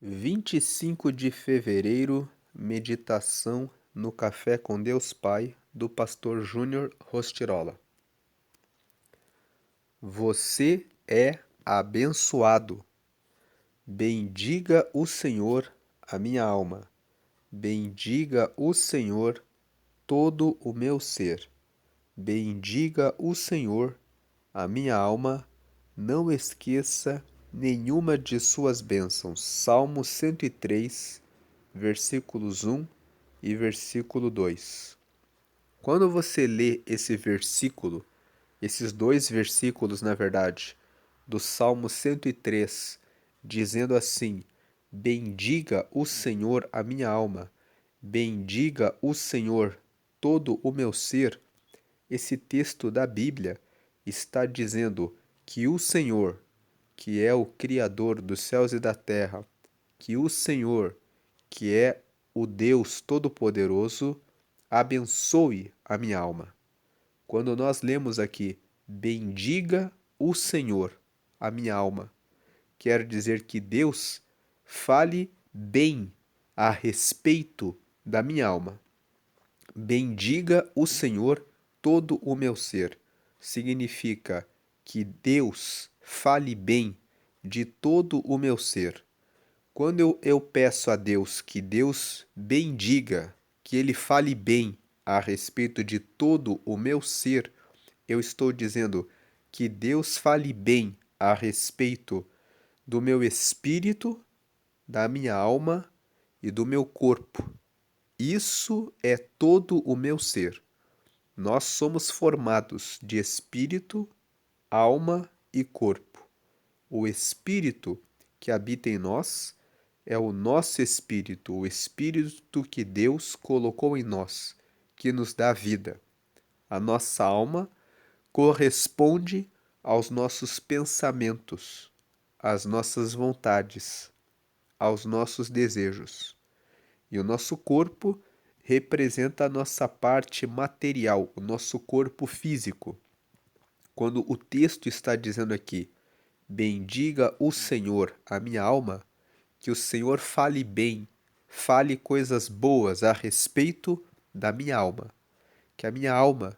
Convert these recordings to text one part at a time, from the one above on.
25 de fevereiro, meditação no Café com Deus Pai, do pastor Júnior Rostirola. Você é abençoado. Bendiga o Senhor, a minha alma. Bendiga o Senhor, todo o meu ser. Bendiga o Senhor, a minha alma. Não esqueça nenhuma de suas bênçãos. Salmo 103, versículos 1 e versículo 2. Quando você lê esse versículo, esses dois versículos, na verdade, do Salmo 103, dizendo assim: Bendiga o Senhor a minha alma, bendiga o Senhor todo o meu ser. Esse texto da Bíblia está dizendo que o Senhor, que é o Criador dos céus e da terra, que o Senhor, que é o Deus Todo-Poderoso, abençoe a minha alma. Quando nós lemos aqui, bendiga o Senhor, a minha alma, quer dizer que Deus fale bem a respeito da minha alma. Bendiga o Senhor todo o meu ser. Significa que Deus fale bem de todo o meu ser. Quando eu peço a Deus que Deus bendiga, que Ele fale bem a respeito de todo o meu ser, eu estou dizendo que Deus fale bem a respeito do meu espírito, da minha alma e do meu corpo. Isso é todo o meu ser. Nós somos formados de espírito, alma e corpo. O espírito que habita em nós é o nosso espírito, o espírito que Deus colocou em nós, que nos dá vida. A nossa alma corresponde aos nossos pensamentos, às nossas vontades, aos nossos desejos. E o nosso corpo representa a nossa parte material, o nosso corpo físico. Quando o texto está dizendo aqui, bendiga o Senhor, a minha alma, que o Senhor fale bem, fale coisas boas a respeito da minha alma. Que a minha alma,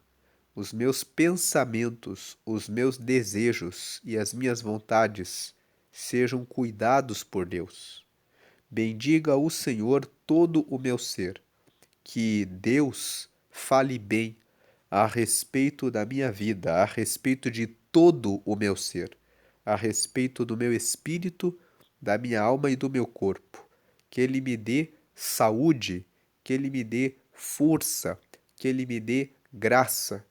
os meus pensamentos, os meus desejos e as minhas vontades sejam cuidados por Deus. Bendiga o Senhor todo o meu ser. Que Deus fale bem a respeito da minha vida, a respeito de todo o meu ser, a respeito do meu espírito, da minha alma e do meu corpo. Que Ele me dê saúde, que Ele me dê força, que Ele me dê graça.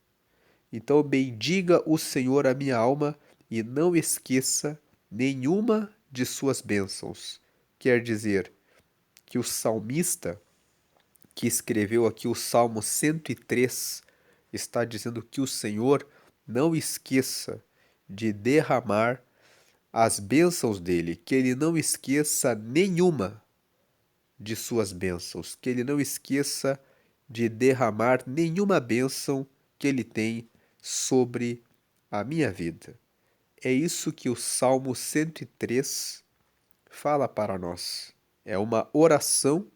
Então, bendiga o Senhor a minha alma e não esqueça nenhuma de suas bênçãos. Quer dizer que o salmista, que escreveu aqui o Salmo 103, está dizendo que o Senhor não esqueça de derramar as bênçãos dele, que ele não esqueça nenhuma de suas bênçãos, que ele não esqueça de derramar nenhuma bênção que ele tem sobre a minha vida. É isso que o Salmo 103 fala para nós. É uma oração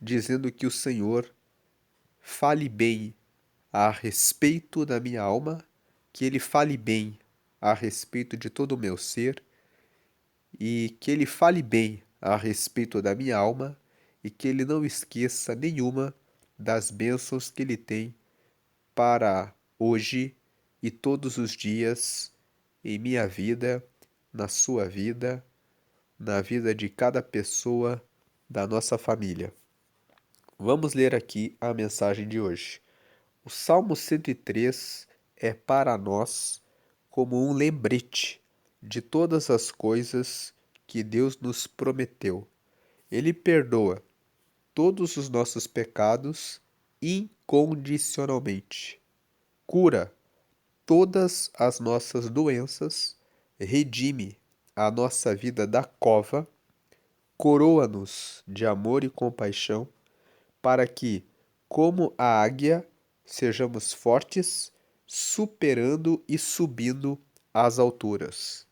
dizendo que o Senhor fale bem a respeito da minha alma, que Ele fale bem a respeito de todo o meu ser e que Ele fale bem a respeito da minha alma e que Ele não esqueça nenhuma das bênçãos que Ele tem para hoje e todos os dias em minha vida, na sua vida, na vida de cada pessoa da nossa família. Vamos ler aqui a mensagem de hoje. O Salmo 103 é para nós como um lembrete de todas as coisas que Deus nos prometeu. Ele perdoa todos os nossos pecados incondicionalmente, cura todas as nossas doenças, redime a nossa vida da cova, coroa-nos de amor e compaixão, para que, como a águia, sejamos fortes, superando e subindo às alturas.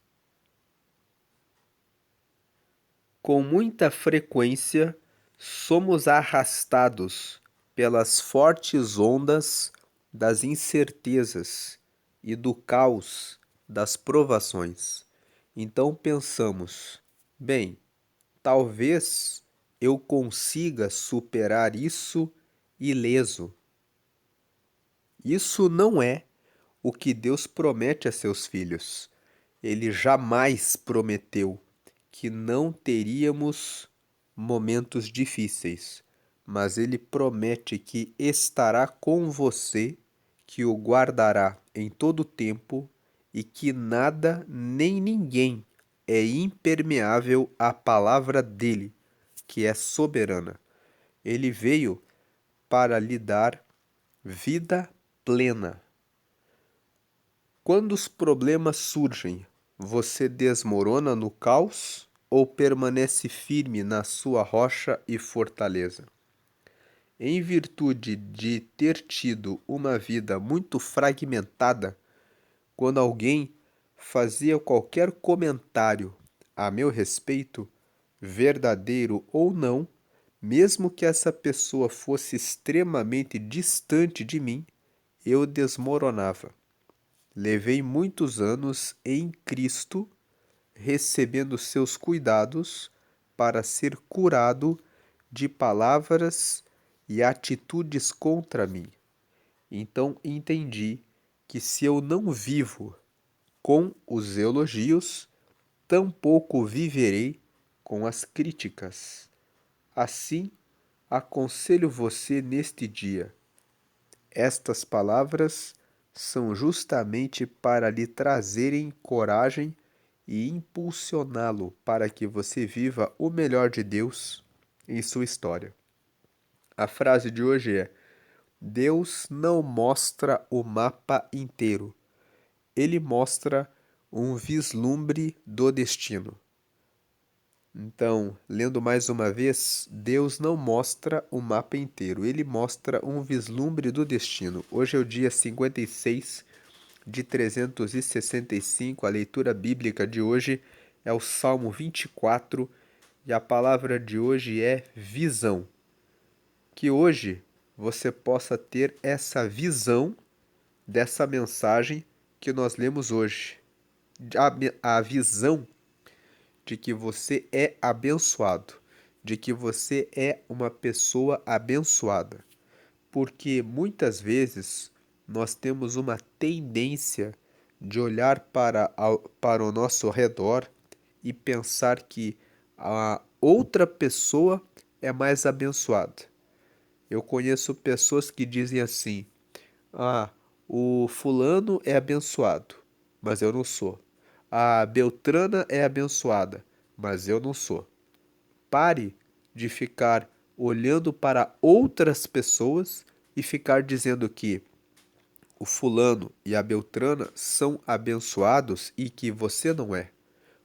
Com muita frequência, somos arrastados pelas fortes ondas das incertezas e do caos das provações. Então pensamos, bem, talvez eu consiga superar isso ileso. Isso não é o que Deus promete a seus filhos. Ele jamais prometeu que não teríamos momentos difíceis, mas ele promete que estará com você, que o guardará em todo tempo e que nada nem ninguém é impermeável à palavra dele, que é soberana. Ele veio para lhe dar vida plena. Quando os problemas surgem, você desmorona no caos ou permanece firme na sua rocha e fortaleza? Em virtude de ter tido uma vida muito fragmentada, quando alguém fazia qualquer comentário a meu respeito, verdadeiro ou não, mesmo que essa pessoa fosse extremamente distante de mim, eu desmoronava. Levei muitos anos em Cristo, recebendo seus cuidados para ser curado de palavras e atitudes contra mim. Então entendi que se eu não vivo com os elogios, tampouco viverei com as críticas. Assim, aconselho você neste dia. Estas palavras são justamente para lhe trazerem coragem e impulsioná-lo para que você viva o melhor de Deus em sua história. A frase de hoje é: Deus não mostra o mapa inteiro, ele mostra um vislumbre do destino. Então, lendo mais uma vez, Deus não mostra o mapa inteiro, ele mostra um vislumbre do destino. Hoje é o dia 56 de 365, a leitura bíblica de hoje é o Salmo 24 e a palavra de hoje é visão. Que hoje você possa ter essa visão dessa mensagem que nós lemos hoje. A visão de que você é abençoado, de que você é uma pessoa abençoada. Porque muitas vezes nós temos uma tendência de olhar para o nosso redor e pensar que a outra pessoa é mais abençoada. Eu conheço pessoas que dizem assim: ah, o fulano é abençoado, mas eu não sou. A Beltrana é abençoada, mas eu não sou. Pare de ficar olhando para outras pessoas e ficar dizendo que o fulano e a Beltrana são abençoados e que você não é.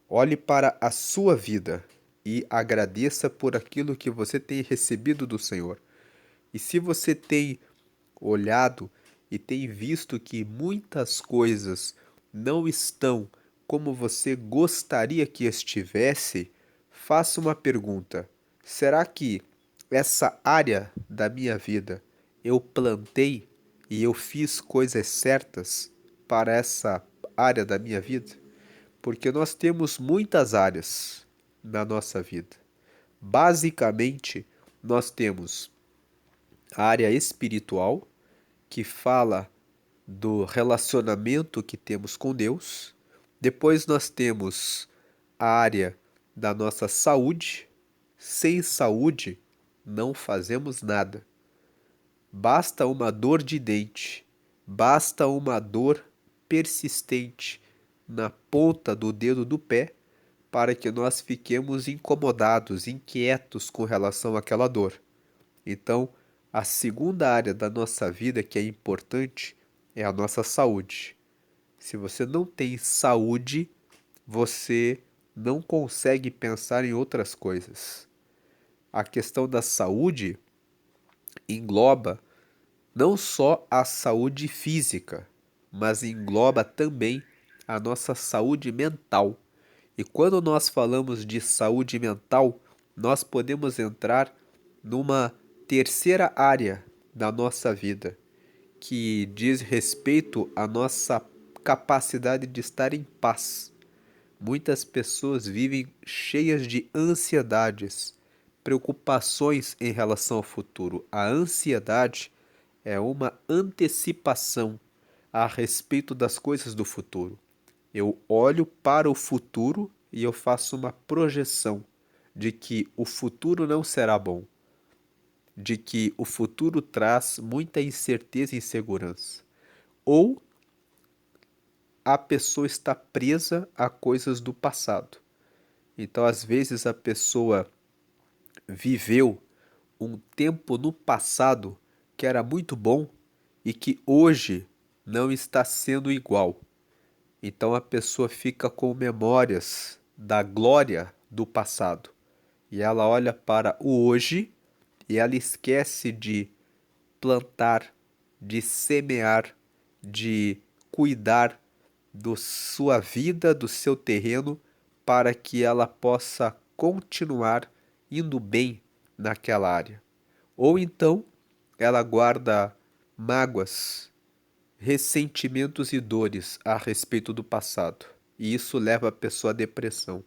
Olhe para a sua vida e agradeça por aquilo que você tem recebido do Senhor. E se você tem olhado e tem visto que muitas coisas não estão como você gostaria que estivesse, faça uma pergunta: será que essa área da minha vida eu plantei e eu fiz coisas certas para essa área da minha vida? Porque nós temos muitas áreas na nossa vida. Basicamente, nós temos a área espiritual, que fala do relacionamento que temos com Deus. Depois nós temos a área da nossa saúde. Sem saúde, não fazemos nada. Basta uma dor de dente, basta uma dor persistente na ponta do dedo do pé para que nós fiquemos incomodados, inquietos com relação àquela dor. Então, a segunda área da nossa vida que é importante é a nossa saúde. Se você não tem saúde, você não consegue pensar em outras coisas. A questão da saúde engloba não só a saúde física, mas engloba também a nossa saúde mental. E quando nós falamos de saúde mental, nós podemos entrar numa terceira área da nossa vida, que diz respeito à nossa capacidade de estar em paz. Muitas pessoas vivem cheias de ansiedades, preocupações em relação ao futuro. A ansiedade é uma antecipação a respeito das coisas do futuro. Eu olho para o futuro e eu faço uma projeção de que o futuro não será bom, de que o futuro traz muita incerteza e insegurança. Ou a pessoa está presa a coisas do passado. Então, às vezes, a pessoa viveu um tempo no passado que era muito bom e que hoje não está sendo igual. Então, a pessoa fica com memórias da glória do passado e ela olha para o hoje e ela esquece de plantar, de semear, de cuidar da sua vida, do seu terreno, para que ela possa continuar indo bem naquela área. Ou então ela guarda mágoas, ressentimentos e dores a respeito do passado. E isso leva a pessoa à depressão.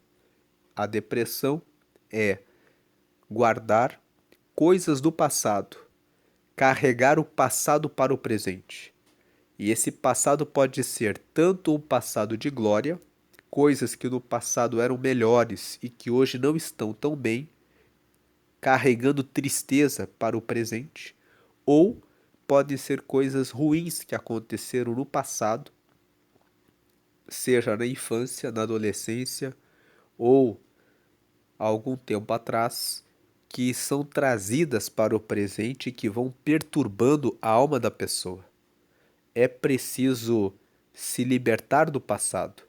A depressão é guardar coisas do passado, carregar o passado para o presente. E esse passado pode ser tanto um passado de glória, coisas que no passado eram melhores e que hoje não estão tão bem, carregando tristeza para o presente, ou podem ser coisas ruins que aconteceram no passado, seja na infância, na adolescência ou algum tempo atrás, que são trazidas para o presente e que vão perturbando a alma da pessoa. É preciso se libertar do passado.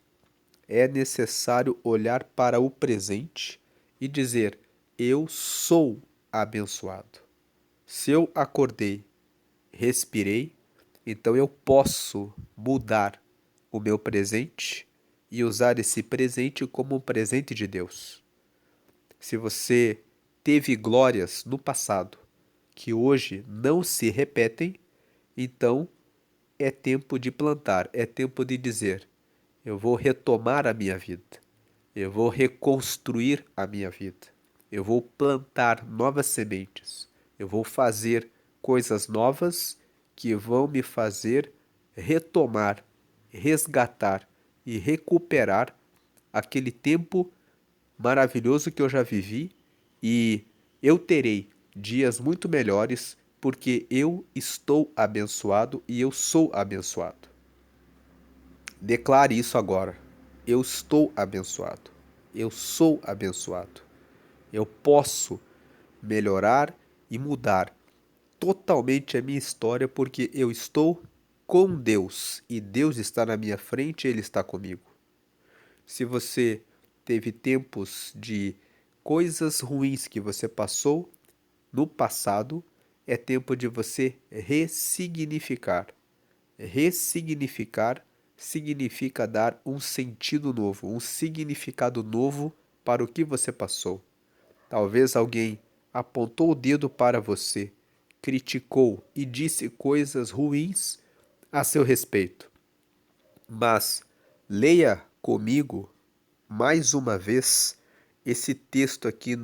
É necessário olhar para o presente e dizer: eu sou abençoado. Se eu acordei, respirei, então eu posso mudar o meu presente e usar esse presente como um presente de Deus. Se você teve glórias no passado que hoje não se repetem, então é tempo de plantar, é tempo de dizer: eu vou retomar a minha vida, eu vou reconstruir a minha vida, eu vou plantar novas sementes, eu vou fazer coisas novas que vão me fazer retomar, resgatar e recuperar aquele tempo maravilhoso que eu já vivi e eu terei dias muito melhores porque eu estou abençoado e eu sou abençoado. Declare isso agora. Eu estou abençoado. Eu sou abençoado. Eu posso melhorar e mudar totalmente a minha história porque eu estou com Deus e Deus está na minha frente e Ele está comigo. Se você teve tempos de coisas ruins que você passou no passado, é tempo de você ressignificar. Ressignificar significa dar um sentido novo, um significado novo para o que você passou. Talvez alguém apontou o dedo para você, criticou e disse coisas ruins a seu respeito. Mas leia comigo mais uma vez esse texto aqui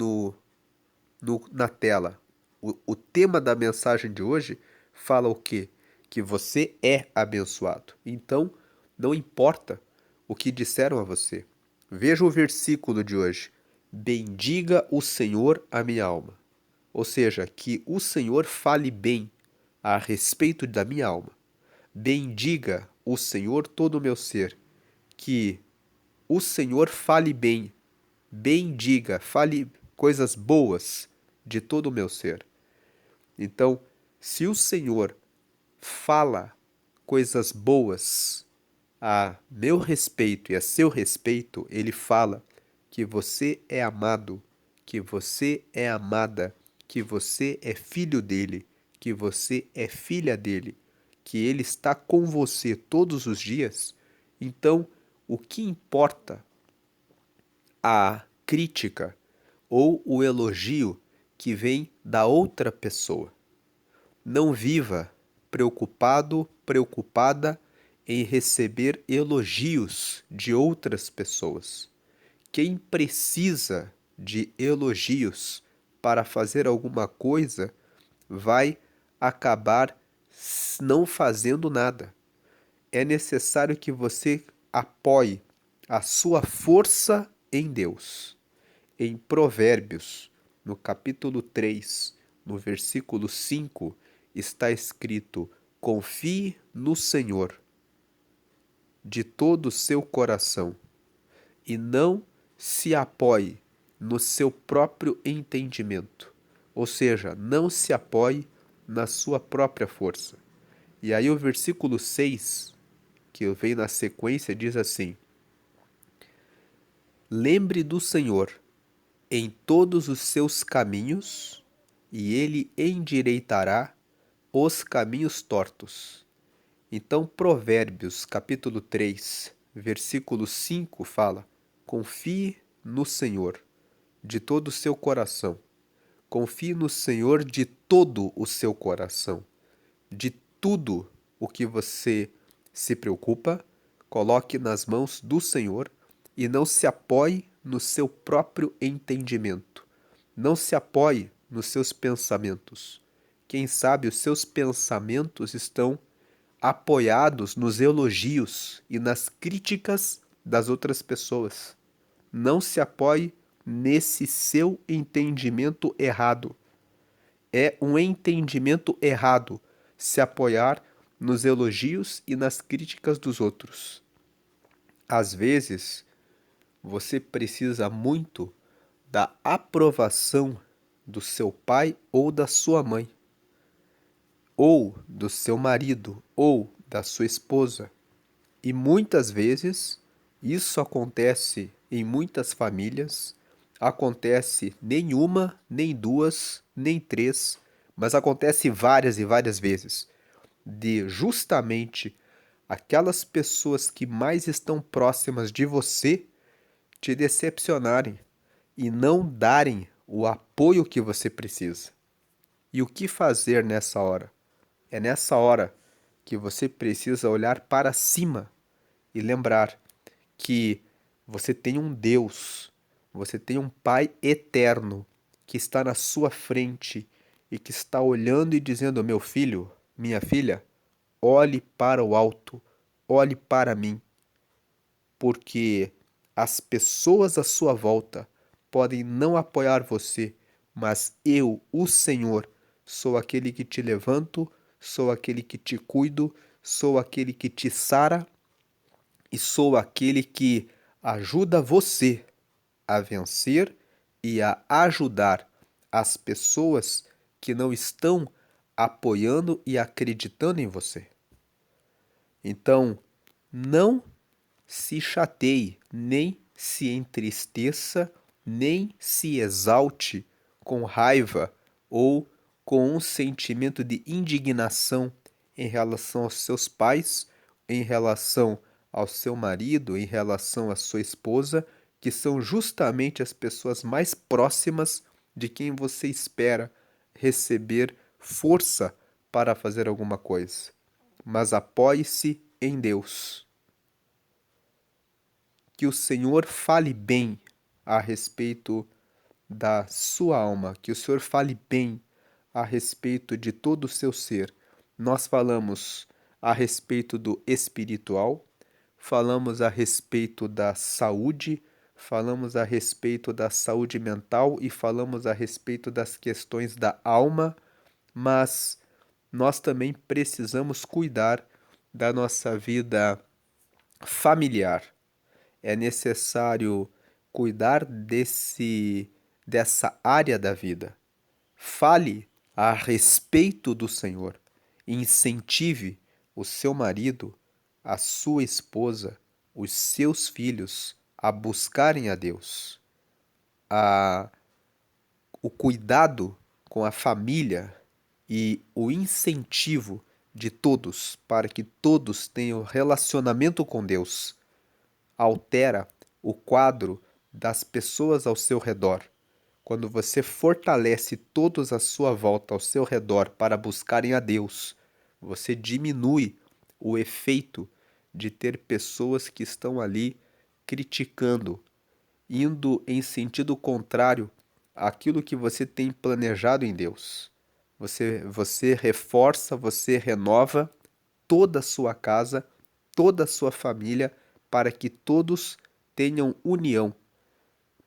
na tela. O tema da mensagem de hoje fala o quê? Que você é abençoado. Então, não importa o que disseram a você. Veja o versículo de hoje. Bendiga o Senhor a minha alma. Ou seja, que o Senhor fale bem a respeito da minha alma. Bendiga o Senhor todo o meu ser. Que o Senhor fale bem, bendiga, fale coisas boas de todo o meu ser. Então, se o Senhor fala coisas boas a meu respeito e a seu respeito, ele fala que você é amado, que você é amada, que você é filho dele, que você é filha dele, que ele está com você todos os dias. Então, o que importa a crítica ou o elogio que vem da outra pessoa. Não viva preocupado, preocupada em receber elogios de outras pessoas. Quem precisa de elogios para fazer alguma coisa vai acabar não fazendo nada. É necessário que você apoie a sua força em Deus. Em Provérbios, no capítulo 3, no versículo 5, está escrito: confie no Senhor de todo o seu coração e não se apoie no seu próprio entendimento. Ou seja, não se apoie na sua própria força. E aí o versículo 6, que vem na sequência, diz assim: lembre do Senhor em todos os seus caminhos, e ele endireitará os caminhos tortos. Então, Provérbios, capítulo 3, versículo 5 fala: confie no Senhor de todo o seu coração. Confie no Senhor de todo o seu coração. De tudo o que você se preocupa, coloque nas mãos do Senhor e não se apoie no seu próprio entendimento. Não se apoie nos seus pensamentos. Quem sabe os seus pensamentos estão apoiados nos elogios e nas críticas das outras pessoas. Não se apoie nesse seu entendimento errado. É um entendimento errado se apoiar nos elogios e nas críticas dos outros. Às vezes, você precisa muito da aprovação do seu pai ou da sua mãe, ou do seu marido ou da sua esposa. E muitas vezes isso acontece em muitas famílias, acontece nem uma, nem duas, nem três, mas acontece várias e várias vezes, de justamente aquelas pessoas que mais estão próximas de você te decepcionarem e não darem o apoio que você precisa. E o que fazer nessa hora? É nessa hora que você precisa olhar para cima e lembrar que você tem um Deus, você tem um Pai eterno que está na sua frente e que está olhando e dizendo: meu filho, minha filha, olhe para o alto, olhe para mim, porque as pessoas à sua volta podem não apoiar você, mas eu, o Senhor, sou aquele que te levanto, sou aquele que te cuido, sou aquele que te sara e sou aquele que ajuda você a vencer e a ajudar as pessoas que não estão apoiando e acreditando em você. Então, não se chateie, nem se entristeça, nem se exalte com raiva ou com um sentimento de indignação em relação aos seus pais, em relação ao seu marido, em relação à sua esposa, que são justamente as pessoas mais próximas de quem você espera receber força para fazer alguma coisa. Mas apoie-se em Deus. Que o Senhor fale bem a respeito da sua alma, que o Senhor fale bem a respeito de todo o seu ser. Nós falamos a respeito do espiritual, falamos a respeito da saúde, falamos a respeito da saúde mental e falamos a respeito das questões da alma, mas nós também precisamos cuidar da nossa vida familiar. É necessário cuidar dessa área da vida. Fale a respeito do Senhor. Incentive o seu marido, a sua esposa, os seus filhos a buscarem a Deus. A, o cuidado com a família e o incentivo de todos para que todos tenham relacionamento com Deus altera o quadro das pessoas ao seu redor, quando você fortalece todos à sua volta, ao seu redor, para buscarem a Deus, você diminui o efeito de ter pessoas que estão ali criticando, indo em sentido contrário àquilo que você tem planejado em Deus. Você reforça, você renova toda a sua casa, toda a sua família, para que todos tenham união,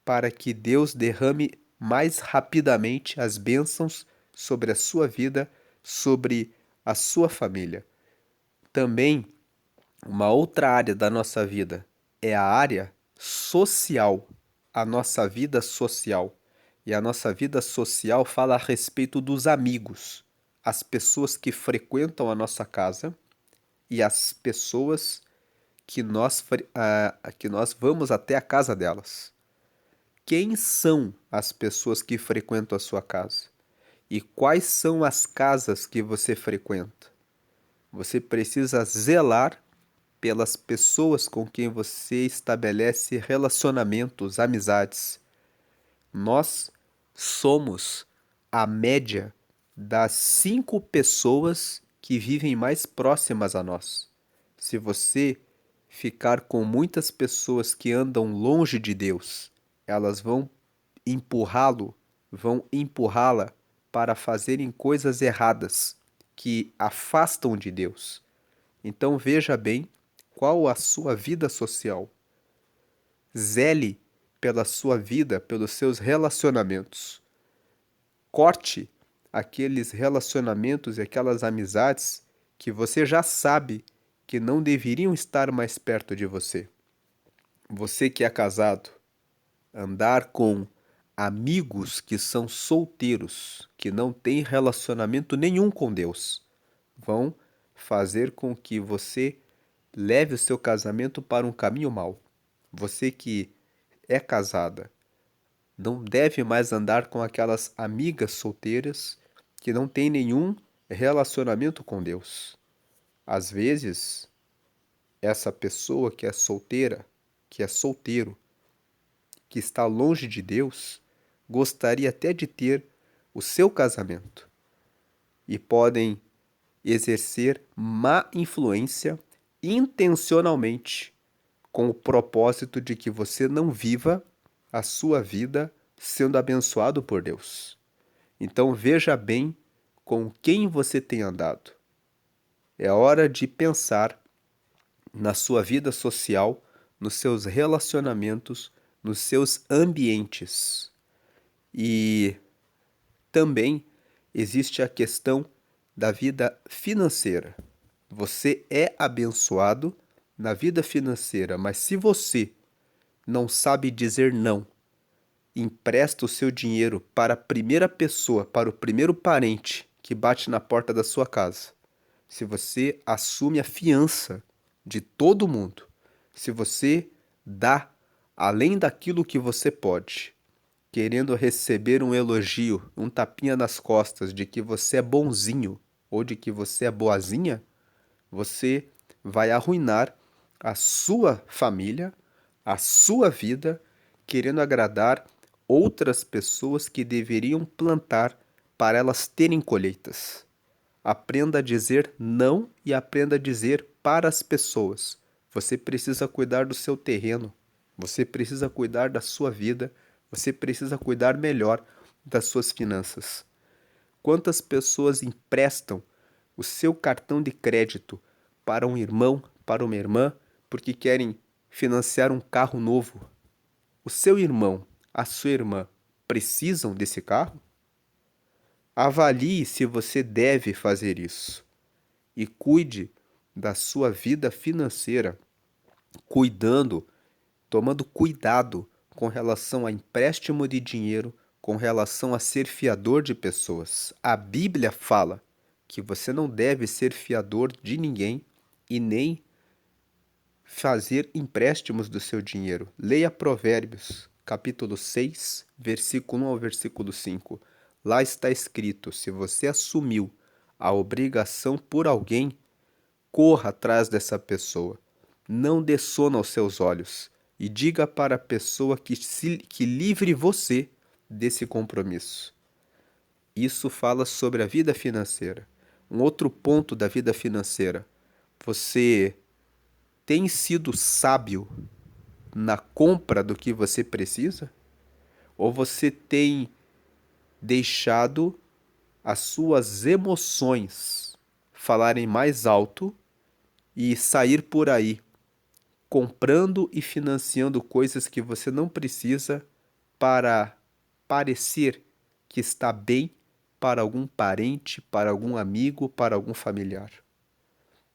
para que Deus derrame mais rapidamente as bênçãos sobre a sua vida, sobre a sua família. Também, uma outra área da nossa vida é a área social, a nossa vida social. E a nossa vida social fala a respeito dos amigos, as pessoas que frequentam a nossa casa e as pessoas que nós vamos até a casa delas. Quem são as pessoas que frequentam a sua casa? E quais são as casas que você frequenta? Você precisa zelar pelas pessoas com quem você estabelece relacionamentos, amizades. Nós somos a média das 5 pessoas que vivem mais próximas a nós. Se você ficar com muitas pessoas que andam longe de Deus, elas vão empurrá-la para fazerem coisas erradas que afastam de Deus. Então veja bem qual a sua vida social. Zele pela sua vida, pelos seus relacionamentos. Corte aqueles relacionamentos e aquelas amizades que você já sabe que não deveriam estar mais perto de você. Você que é casado, andar com amigos que são solteiros, que não têm relacionamento nenhum com Deus, vão fazer com que você leve o seu casamento para um caminho mau. Você que é casada, não deve mais andar com aquelas amigas solteiras que não têm nenhum relacionamento com Deus. Às vezes, essa pessoa que é solteira, que é solteiro, que está longe de Deus, gostaria até de ter o seu casamento e podem exercer má influência intencionalmente com o propósito de que você não viva a sua vida sendo abençoado por Deus. Então veja bem com quem você tem andado. É hora de pensar na sua vida social, nos seus relacionamentos, nos seus ambientes. E também existe a questão da vida financeira. Você é abençoado na vida financeira, mas se você não sabe dizer não, empresta o seu dinheiro para a primeira pessoa, para o primeiro parente que bate na porta da sua casa, se você assume a fiança de todo mundo, se você dá além daquilo que você pode, querendo receber um elogio, um tapinha nas costas de que você é bonzinho ou de que você é boazinha, você vai arruinar a sua família, a sua vida, querendo agradar outras pessoas que deveriam plantar para elas terem colheitas. Aprenda a dizer não e aprenda a dizer para as pessoas. Você precisa cuidar do seu terreno, você precisa cuidar da sua vida, você precisa cuidar melhor das suas finanças. Quantas pessoas emprestam o seu cartão de crédito para um irmão, para uma irmã, porque querem financiar um carro novo? O seu irmão, a sua irmã, precisam desse carro? Avalie se você deve fazer isso e cuide da sua vida financeira, cuidando, tomando cuidado com relação a empréstimo de dinheiro, com relação a ser fiador de pessoas. A Bíblia fala que você não deve ser fiador de ninguém e nem fazer empréstimos do seu dinheiro. Leia Provérbios, capítulo 6, versículo 1 ao versículo 5. Lá está escrito: se você assumiu a obrigação por alguém, corra atrás dessa pessoa. Não dê sono aos seus olhos e diga para a pessoa que livre você desse compromisso. Isso fala sobre a vida financeira. Um outro ponto da vida financeira. Você tem sido sábio na compra do que você precisa? Ou você tem deixado as suas emoções falarem mais alto e sair por aí comprando e financiando coisas que você não precisa para parecer que está bem para algum parente, para algum amigo, para algum familiar?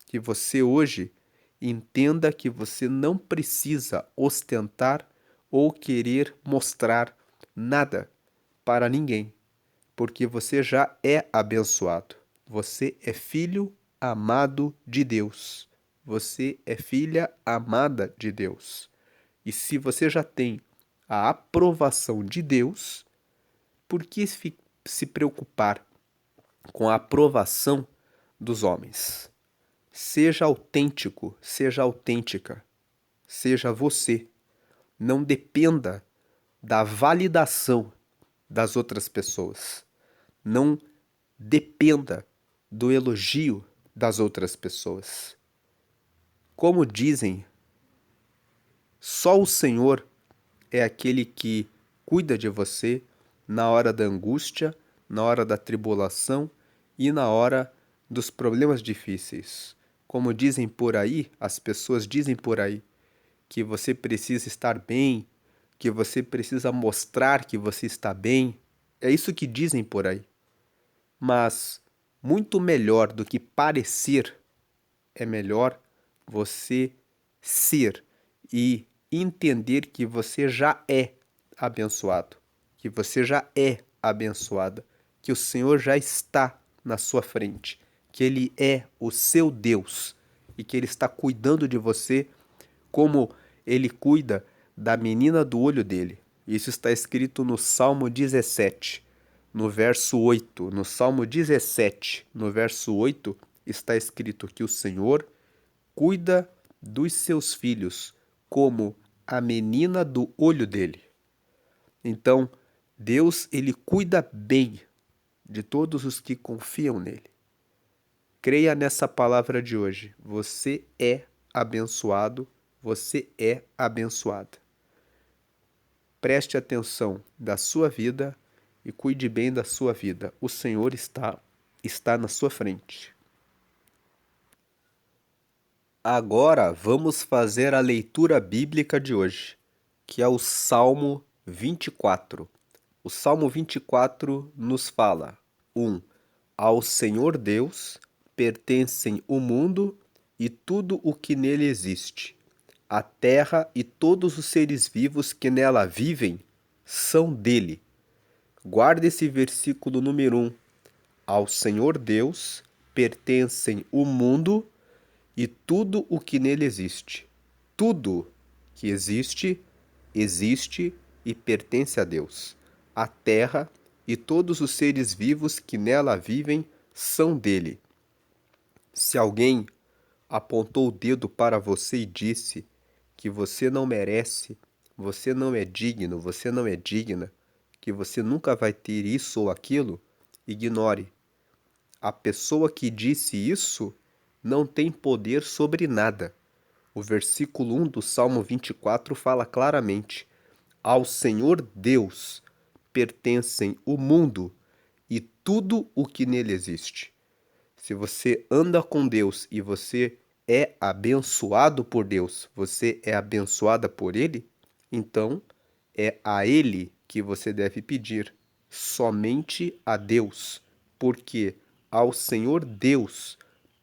Que você hoje entenda que você não precisa ostentar ou querer mostrar nada para ninguém, porque você já é abençoado. Você é filho amado de Deus. Você é filha amada de Deus. E se você já tem a aprovação de Deus, por que se preocupar com a aprovação dos homens? Seja autêntico, seja autêntica, seja você. Não dependa da validação das outras pessoas. Não dependa do elogio das outras pessoas. Como dizem, só o Senhor é aquele que cuida de você na hora da angústia, na hora da tribulação e na hora dos problemas difíceis. Como dizem por aí, as pessoas dizem por aí, que você precisa estar bem, que você precisa mostrar que você está bem. É isso que dizem por aí. Mas muito melhor do que parecer, é melhor você ser e entender que você já é abençoado, que você já é abençoada, que o Senhor já está na sua frente, que Ele é o seu Deus e que Ele está cuidando de você como Ele cuida da menina do olho dele. Isso está escrito no Salmo 17, no verso 8. No Salmo 17, no verso 8, está escrito que o Senhor cuida dos seus filhos como a menina do olho dele. Então, Deus, ele cuida bem de todos os que confiam nele. Creia nessa palavra de hoje. Você é abençoado, você é abençoada. Preste atenção da sua vida e cuide bem da sua vida. O Senhor está na sua frente. Agora vamos fazer a leitura bíblica de hoje, que é o Salmo 24. O Salmo 24 nos fala: 1. Ao Senhor Deus pertencem o mundo e tudo o que nele existe. A terra e todos os seres vivos que nela vivem são dele. Guarde esse versículo número 1. Ao Senhor Deus pertencem o mundo e tudo o que nele existe. Tudo que existe, existe e pertence a Deus. A terra e todos os seres vivos que nela vivem são dele. Se alguém apontou o dedo para você e disse que você não merece, você não é digno, você não é digna, que você nunca vai ter isso ou aquilo, ignore. A pessoa que disse isso não tem poder sobre nada. O versículo 1 do Salmo 24 fala claramente: ao Senhor Deus pertencem o mundo e tudo o que nele existe. Se você anda com Deus e você é abençoado por Deus, você é abençoada por Ele, então é a Ele que você deve pedir, somente a Deus, porque ao Senhor Deus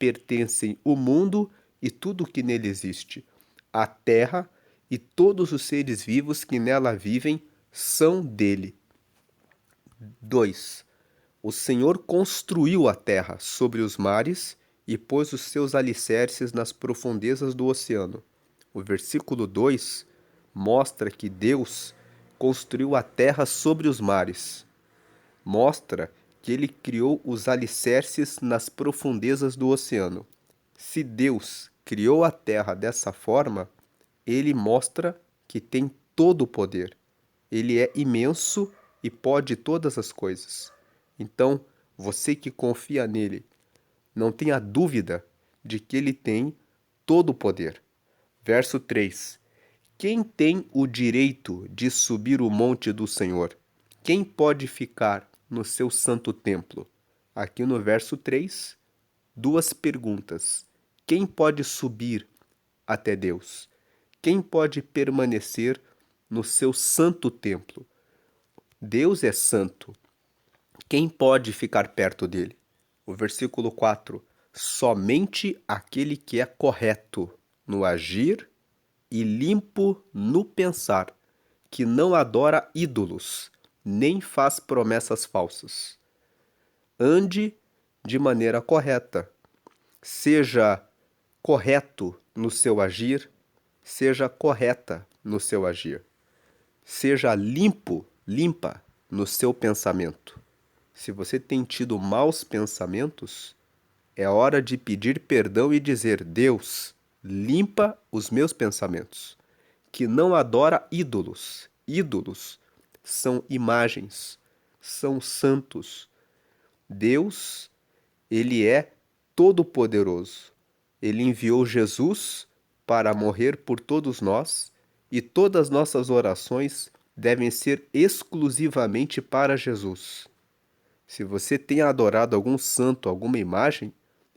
pertencem o mundo e tudo o que nele existe. A terra e todos os seres vivos que nela vivem são dele. 2. O Senhor construiu a terra sobre os mares e pôs os seus alicerces nas profundezas do oceano. O versículo 2 mostra que Deus construiu a terra sobre os mares. Mostra que ele criou os alicerces nas profundezas do oceano. Se Deus criou a terra dessa forma, ele mostra que tem todo o poder. Ele é imenso e pode todas as coisas. Então, você que confia nele, não tenha dúvida de que ele tem todo o poder. Verso 3: Quem tem o direito de subir o monte do Senhor? Quem pode ficar no seu santo templo? Aqui no verso 3, duas perguntas. Quem pode subir até Deus? Quem pode permanecer no seu santo templo? Deus é santo. Quem pode ficar perto dele? O versículo 4: Somente aquele que é correto no agir e limpo no pensar, que não adora ídolos, nem faz promessas falsas. Ande de maneira correta. Seja correto no seu agir, seja correta no seu agir. Seja limpa no seu pensamento. Se você tem tido maus pensamentos, é hora de pedir perdão e dizer: Deus, limpa os meus pensamentos. Que não adora ídolos. Ídolos são imagens, são santos. Deus, ele é todo-poderoso. Ele enviou Jesus para morrer por todos nós e todas nossas orações devem ser exclusivamente para Jesus. Se você tem adorado algum santo, alguma imagem,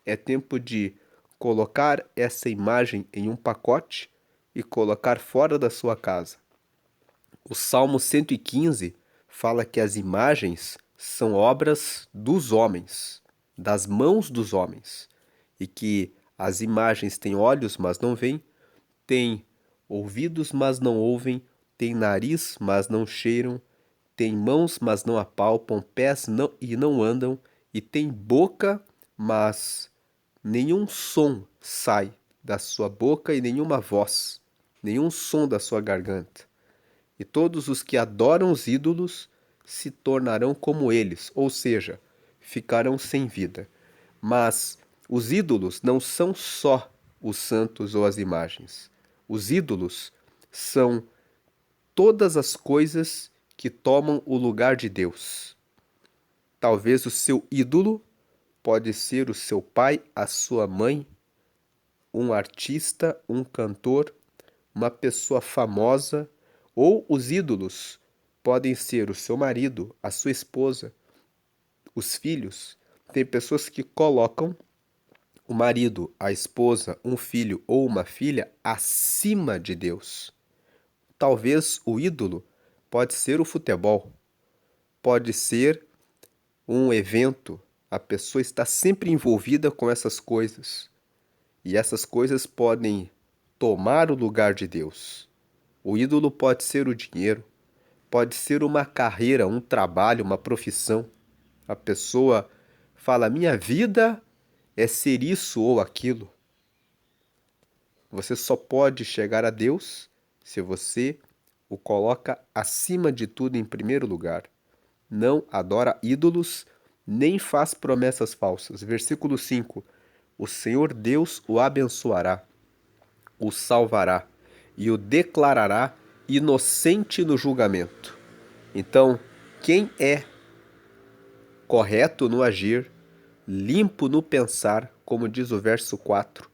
é tempo de colocar essa imagem em um pacote e colocar fora da sua casa. O Salmo 115 fala que as imagens são obras dos homens, das mãos dos homens, e que as imagens têm olhos, mas não veem, têm ouvidos, mas não ouvem, têm nariz, mas não cheiram, têm mãos, mas não apalpam, pés e não andam, e têm boca, mas nenhum som sai da sua boca e nenhuma voz, nenhum som da sua garganta. E todos os que adoram os ídolos se tornarão como eles, ou seja, ficarão sem vida. Mas os ídolos não são só os santos ou as imagens. Os ídolos são todas as coisas que tomam o lugar de Deus. Talvez o seu ídolo pode ser o seu pai, a sua mãe, um artista, um cantor, uma pessoa famosa, ou os ídolos podem ser o seu marido, a sua esposa, os filhos. Tem pessoas que colocam o marido, a esposa, um filho ou uma filha acima de Deus. Talvez o ídolo pode ser o futebol, pode ser um evento. A pessoa está sempre envolvida com essas coisas. E essas coisas podem tomar o lugar de Deus. O ídolo pode ser o dinheiro, pode ser uma carreira, um trabalho, uma profissão. A pessoa fala: minha vida é ser isso ou aquilo. Você só pode chegar a Deus se você o coloca acima de tudo em primeiro lugar. Não adora ídolos, nem faz promessas falsas. Versículo 5: O Senhor Deus o abençoará, o salvará e o declarará inocente no julgamento. Então, quem é correto no agir, limpo no pensar, como diz o verso 4,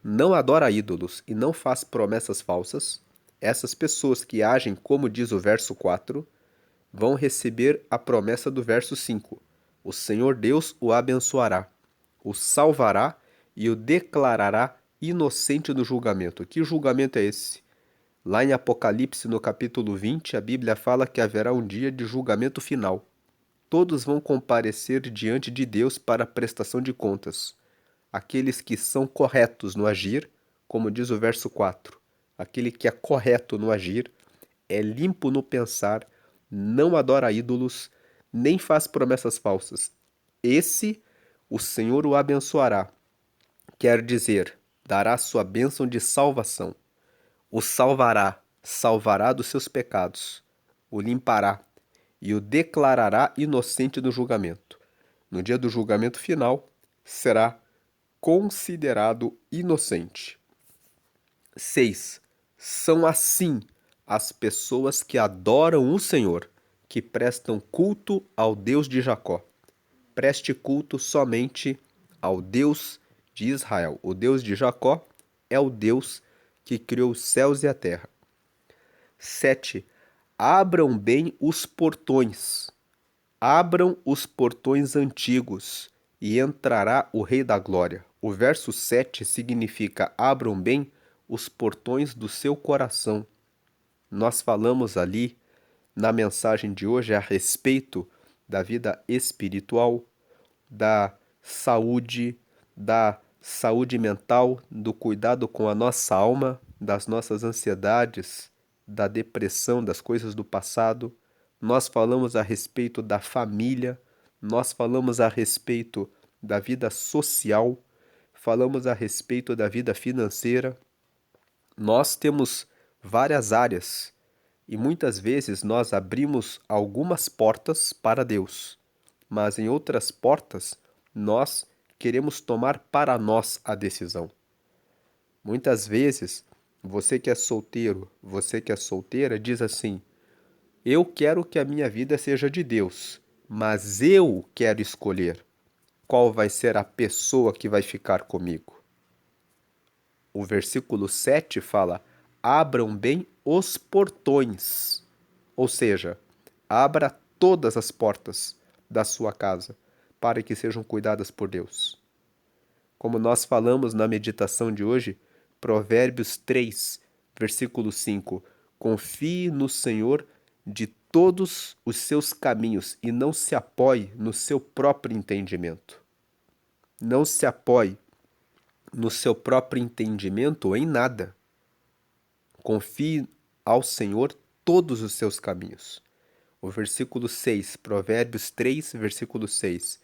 não adora ídolos e não faz promessas falsas, essas pessoas que agem como diz o verso 4, vão receber a promessa do verso 5. O Senhor Deus o abençoará, o salvará e o declarará inocente no julgamento. Que julgamento é esse? Lá em Apocalipse, no capítulo 20, a Bíblia fala que haverá um dia de julgamento final. Todos vão comparecer diante de Deus para a prestação de contas. Aqueles que são corretos no agir, como diz o verso 4. Aquele que é correto no agir, é limpo no pensar, não adora ídolos, nem faz promessas falsas. Esse, o Senhor o abençoará. Quer dizer, dará sua bênção de salvação. O salvará dos seus pecados, o limpará e o declarará inocente no julgamento. No dia do julgamento final, será considerado inocente. 6. São assim as pessoas que adoram o Senhor, que prestam culto ao Deus de Jacó. Preste culto somente ao Deus de Israel. O Deus de Jacó é o Deus que criou os céus e a terra. 7. Abram bem os portões. Abram os portões antigos, e entrará o Rei da Glória. O verso 7 significa: abram bem os portões do seu coração. Nós falamos ali na mensagem de hoje a respeito da vida espiritual, da saúde mental, do cuidado com a nossa alma, das nossas ansiedades, da depressão, das coisas do passado. Nós falamos a respeito da família, nós falamos a respeito da vida social, falamos a respeito da vida financeira. Nós temos várias áreas e muitas vezes nós abrimos algumas portas para Deus, mas em outras portas nós queremos tomar para nós a decisão. Muitas vezes, você que é solteiro, você que é solteira, diz assim: eu quero que a minha vida seja de Deus, mas eu quero escolher qual vai ser a pessoa que vai ficar comigo. O versículo 7 fala: abram bem os portões, ou seja, abra todas as portas da sua casa para que sejam cuidadas por Deus. Como nós falamos na meditação de hoje, Provérbios 3, versículo 5: confie no Senhor de todos os seus caminhos e não se apoie no seu próprio entendimento. Não se apoie no seu próprio entendimento em nada. Confie ao Senhor todos os seus caminhos. O versículo 6, Provérbios 3, versículo 6.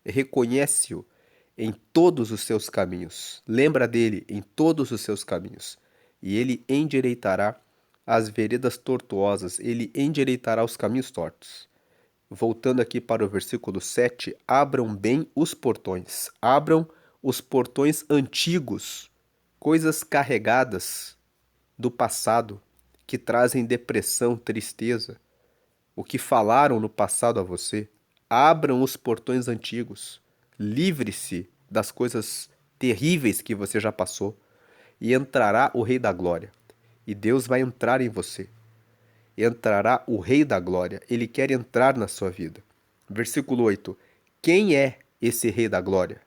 Reconhece-o em todos os seus caminhos. Lembra dele em todos os seus caminhos. E ele endireitará as veredas tortuosas, ele endireitará os caminhos tortos. Voltando aqui para o versículo 7, abram bem os portões. Abram os portões antigos, coisas carregadas do passado, que trazem depressão, tristeza, o que falaram no passado a você. Abram os portões antigos. Livre-se das coisas terríveis que você já passou e entrará o Rei da Glória. E Deus vai entrar em você. Entrará o Rei da Glória. Ele quer entrar na sua vida. Versículo 8. Quem é esse Rei da Glória?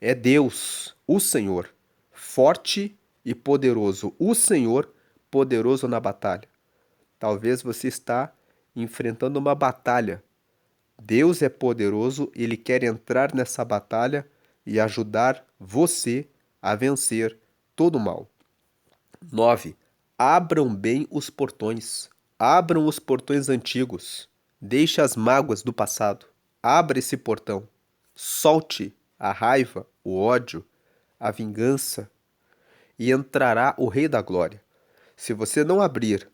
É Deus, o Senhor, forte e poderoso. O Senhor, poderoso na batalha. Talvez você está enfrentando uma batalha. Deus é poderoso, Ele quer entrar nessa batalha e ajudar você a vencer todo o mal. 9. Abram bem os portões. Abram os portões antigos. Deixe as mágoas do passado. Abra esse portão. Solte a raiva, o ódio, a vingança, e entrará o Rei da Glória. Se você não abrir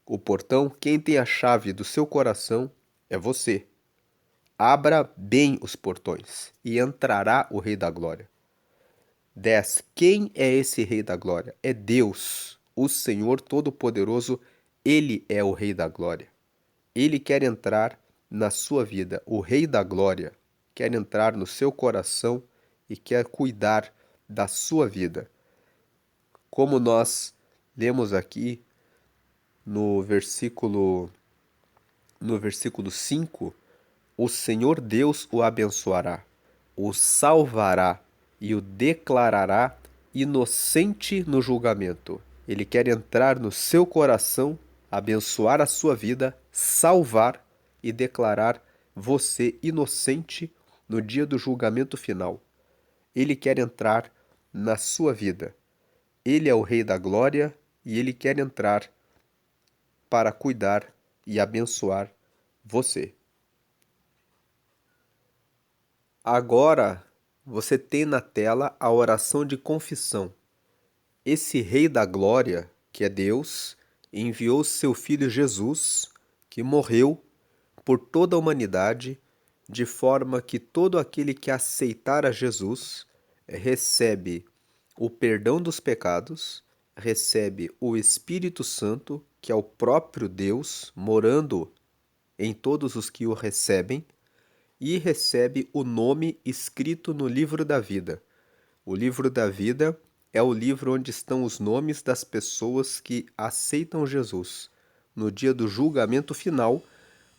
o portão, quem tem a chave do seu coração é você. Abra bem os portões e entrará o Rei da Glória. 10. Quem é esse Rei da Glória? É Deus, o Senhor Todo-Poderoso. Ele é o Rei da Glória. Ele quer entrar na sua vida. O Rei da Glória quer entrar no seu coração e quer cuidar da sua vida. Como nós lemos aqui no versículo 5, o Senhor Deus o abençoará, o salvará e o declarará inocente no julgamento. Ele quer entrar no seu coração, abençoar a sua vida, salvar e declarar você inocente no dia do julgamento final. Ele quer entrar na sua vida. Ele é o Rei da Glória e ele quer entrar para cuidar e abençoar você. Agora você tem na tela a oração de confissão. Esse Rei da Glória, que é Deus, enviou seu Filho Jesus, que morreu por toda a humanidade, de forma que todo aquele que aceitar a Jesus recebe o perdão dos pecados, recebe o Espírito Santo, que é o próprio Deus, morando em todos os que o recebem, e recebe o nome escrito no livro da vida. O livro da vida é o livro onde estão os nomes das pessoas que aceitam Jesus. No dia do julgamento final,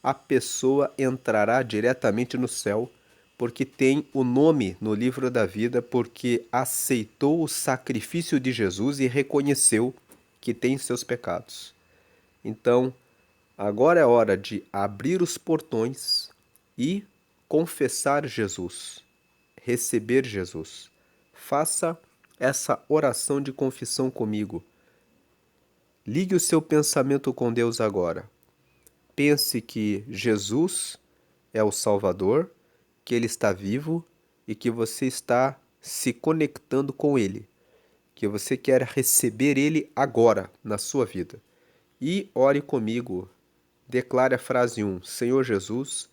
a pessoa entrará diretamente no céu, porque tem o nome no livro da vida, porque aceitou o sacrifício de Jesus e reconheceu que tem seus pecados. Então, agora é hora de abrir os portões e confessar Jesus, receber Jesus. Faça essa oração de confissão comigo. Ligue o seu pensamento com Deus agora. Pense que Jesus é o Salvador, que Ele está vivo e que você está se conectando com Ele, que você quer receber Ele agora na sua vida. E ore comigo. Declare a frase 1: Senhor Jesus,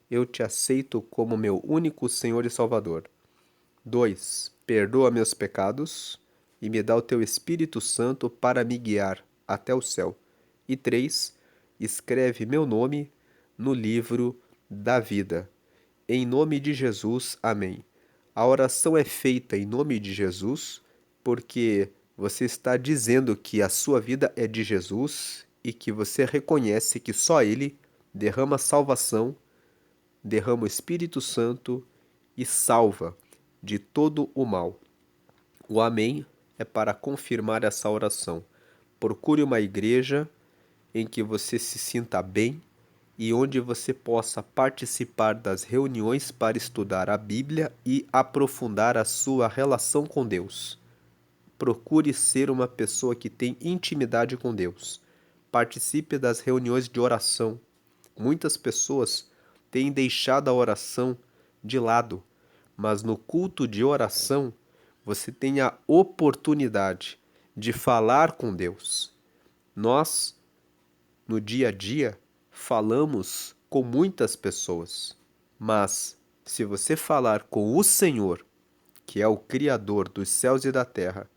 eu te aceito como meu único Senhor e Salvador. 2. Perdoa meus pecados e me dá o teu Espírito Santo para me guiar até o céu. E 3. Escreve meu nome no livro da vida. Em nome de Jesus, amém. A oração é feita em nome de Jesus porque você está dizendo que a sua vida é de Jesus e que você reconhece que só Ele derrama salvação, derrama o Espírito Santo e salva de todo o mal. O amém é para confirmar essa oração. Procure uma igreja em que você se sinta bem e onde você possa participar das reuniões para estudar a Bíblia e aprofundar a sua relação com Deus. Procure ser uma pessoa que tem intimidade com Deus. Participe das reuniões de oração. Muitas pessoas têm deixado a oração de lado, mas no culto de oração você tem a oportunidade de falar com Deus. Nós, no dia a dia, falamos com muitas pessoas, mas se você falar com o Senhor, que é o Criador dos céus e da terra,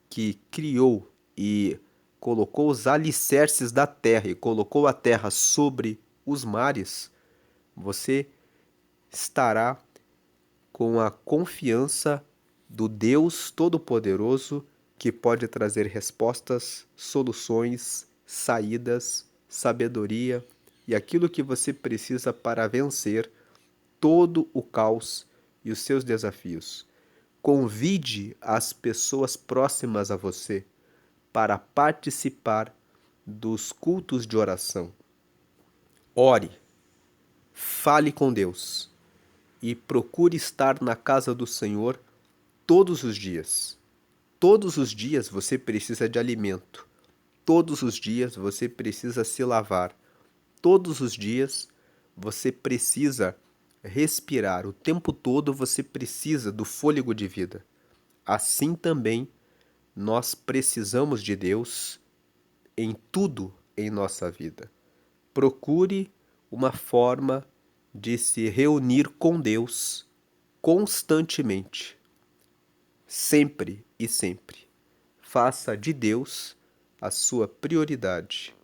que criou e colocou os alicerces da terra e colocou a terra sobre os mares, você estará com a confiança do Deus Todo-Poderoso que pode trazer respostas, soluções, saídas, sabedoria e aquilo que você precisa para vencer todo o caos e os seus desafios. Convide as pessoas próximas a você para participar dos cultos de oração. Ore, fale com Deus e procure estar na casa do Senhor todos os dias. Todos os dias você precisa de alimento. Todos os dias você precisa se lavar. Todos os dias você precisa respirar. O tempo todo você precisa do fôlego de vida. Assim também nós precisamos de Deus em tudo em nossa vida. Procure uma forma de se reunir com Deus constantemente, sempre e sempre. Faça de Deus a sua prioridade,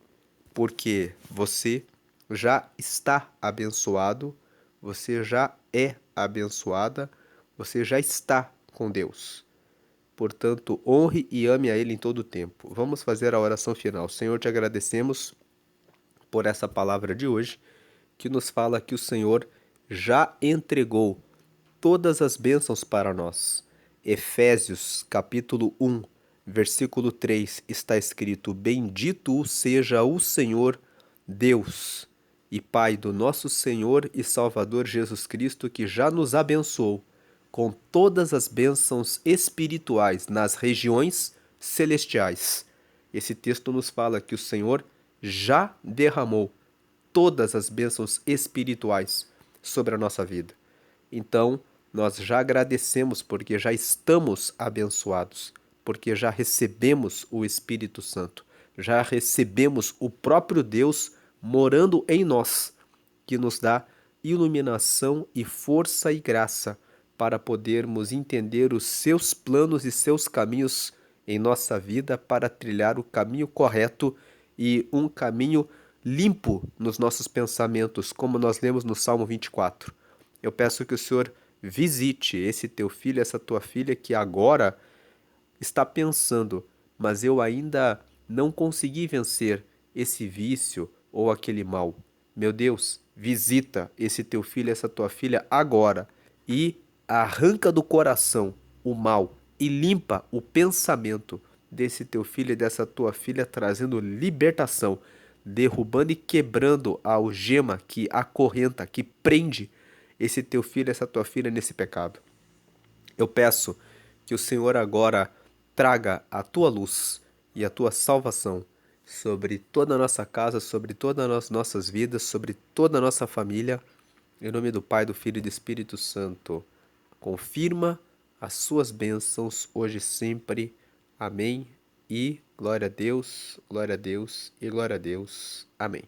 porque você já está abençoado, você já é abençoada, você já está com Deus. Portanto, honre e ame a Ele em todo o tempo. Vamos fazer a oração final. Senhor, te agradecemos por essa palavra de hoje, que nos fala que o Senhor já entregou todas as bênçãos para nós. Efésios, capítulo 1, versículo 3, está escrito: Bendito seja o Senhor, Deus e Pai do nosso Senhor e Salvador Jesus Cristo, que já nos abençoou com todas as bênçãos espirituais nas regiões celestiais. Esse texto nos fala que o Senhor já derramou todas as bênçãos espirituais sobre a nossa vida. Então, nós já agradecemos porque já estamos abençoados, porque já recebemos o Espírito Santo, já recebemos o próprio Deus morando em nós, que nos dá iluminação e força e graça para podermos entender os seus planos e seus caminhos em nossa vida para trilhar o caminho correto e um caminho limpo nos nossos pensamentos, como nós lemos no Salmo 24. Eu peço que o Senhor visite esse teu filho, essa tua filha que agora está pensando, mas eu ainda não consegui vencer esse vício ou aquele mal. Meu Deus, visita esse teu filho, essa tua filha agora e arranca do coração o mal e limpa o pensamento desse teu filho e dessa tua filha, trazendo libertação, derrubando e quebrando a algema que acorrenta, que prende esse teu filho, essa tua filha nesse pecado. Eu peço que o Senhor agora traga a tua luz e a tua salvação sobre toda a nossa casa, sobre todas as nossas vidas, sobre toda a nossa família. Em nome do Pai, do Filho e do Espírito Santo. Confirma as suas bênçãos hoje e sempre. Amém. E glória a Deus e glória a Deus. Amém.